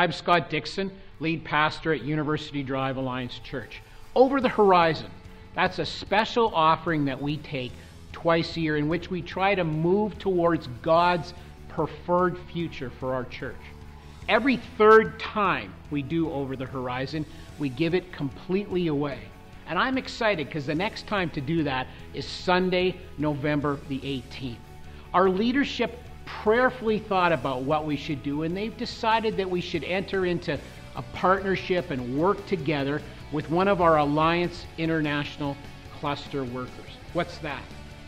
I'm Scott Dixon, lead pastor at University Drive Alliance Church. Over the Horizon, that's a special offering that we take twice a year in which we try to move towards God's preferred future for our church. Every third time we do Over the Horizon, we give it completely away. And I'm excited because the next time to do that is Sunday, November the 18th. Our leadership prayerfully thought about what we should do, and they've decided that we should enter into a partnership and work together with one of our Alliance International cluster workers. What's that?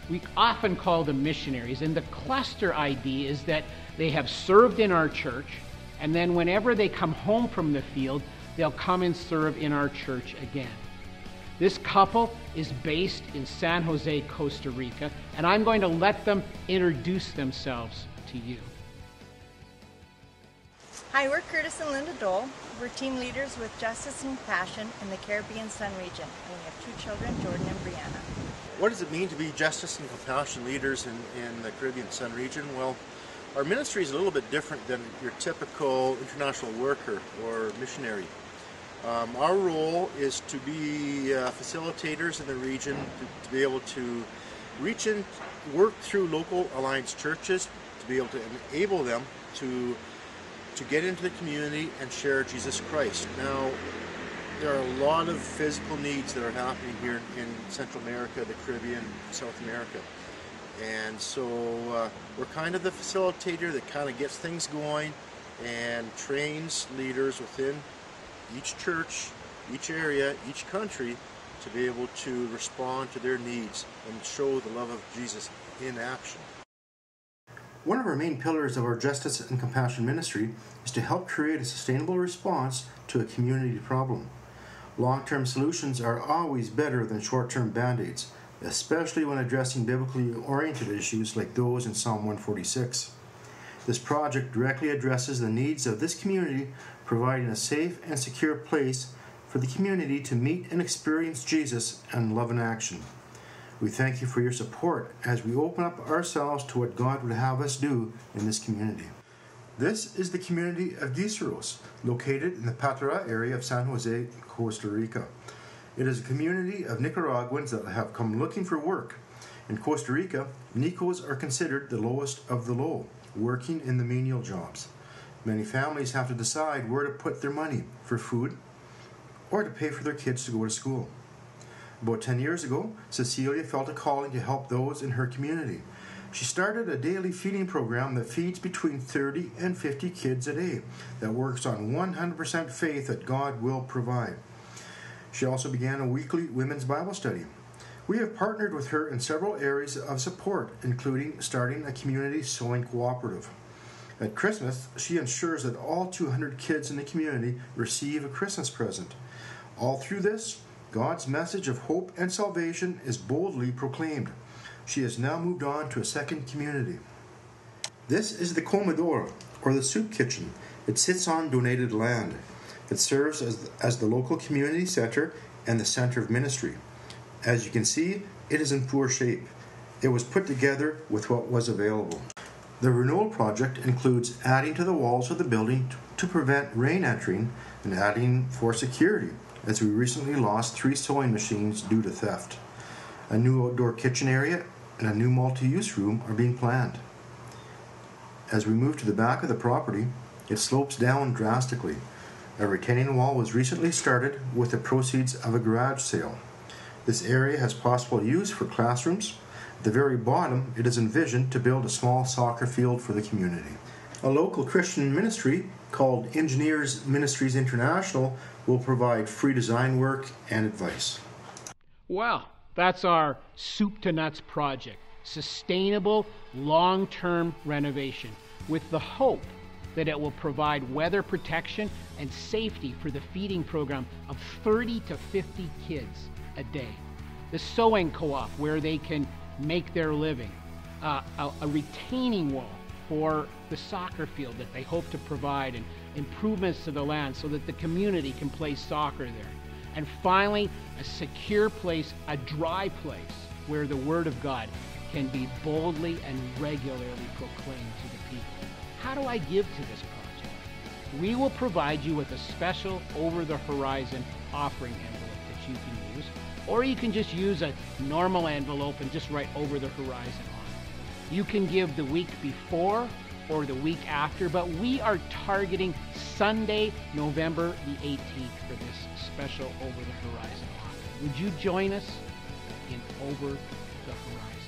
We often call them missionaries, and the cluster idea is that they have served in our church, and then whenever they come home from the field, they'll come and serve in our church again. This couple is based in San Jose, Costa Rica, and I'm going to let them introduce themselves to you. Hi, we're Curtis and Linda Dole. We're team leaders with Justice and Compassion in the Caribbean Sun region, and we have 2 children, Jordan and Brianna. What does it mean to be Justice and Compassion leaders in the Caribbean Sun region? Well, our ministry is a little bit different than your typical international worker or missionary. Our role is to be facilitators in the region, to be able to reach and work through local alliance churches, to be able to enable them to get into the community and share Jesus Christ. Now, there are a lot of physical needs that are happening here in Central America, the Caribbean, South America. And so we're kind of the facilitator that kind of gets things going and trains leaders within each church, each area, each country to be able to respond to their needs and show the love of Jesus in action. One of our main pillars of our Justice and Compassion ministry is to help create a sustainable response to a community problem. Long-term solutions are always better than short-term band-aids, especially when addressing biblically oriented issues like those in Psalm 146. This project directly addresses the needs of this community, providing a safe and secure place for the community to meet and experience Jesus and love in action. We thank you for your support as we open up ourselves to what God would have us do in this community. This is the community of Guiceros, located in the Patara area of San Jose, Costa Rica. It is a community of Nicaraguans that have come looking for work. In Costa Rica, Nicos are considered the lowest of the low, working in the menial jobs. Many families have to decide where to put their money for food or to pay for their kids to go to school. About 10 years ago, Cecilia felt a calling to help those in her community. She started a daily feeding program that feeds between 30 and 50 kids a day that works on 100% faith that God will provide. She also began a weekly women's Bible study. We have partnered with her in several areas of support, including starting a community sewing cooperative. At Christmas, she ensures that all 200 kids in the community receive a Christmas present. All through this, God's message of hope and salvation is boldly proclaimed. She has now moved on to a second community. This is the Comedor, or the soup kitchen. It sits on donated land. It serves as the local community center and the center of ministry. As you can see, it is in poor shape. It was put together with what was available. The renewal project includes adding to the walls of the building to prevent rain entering and adding for security, as we recently lost 3 sewing machines due to theft. A new outdoor kitchen area and a new multi-use room are being planned. As we move to the back of the property, it slopes down drastically. A retaining wall was recently started with the proceeds of a garage sale. This area has possible use for classrooms. At the very bottom, it is envisioned to build a small soccer field for the community. A local Christian ministry called Engineers Ministries International will provide free design work and advice. Well, that's our Soup to Nuts project. Sustainable, long-term renovation with the hope that it will provide weather protection and safety for the feeding program of 30 to 50 kids a day. The sewing co-op where they can make their living. A retaining wall for the soccer field that they hope to provide, and improvements to the land so that the community can play soccer there. And finally, a secure place, a dry place where the Word of God can be boldly and regularly proclaimed to the people. How do I give to this project? we will provide you with a special Over the Horizon offering envelope that you can use, or you can just use a normal envelope and just write Over the Horizon on it. You can give the week before or the week after, but we are targeting Sunday, November the 18th for this special Over the Horizon offering. Would you join us in Over the Horizon?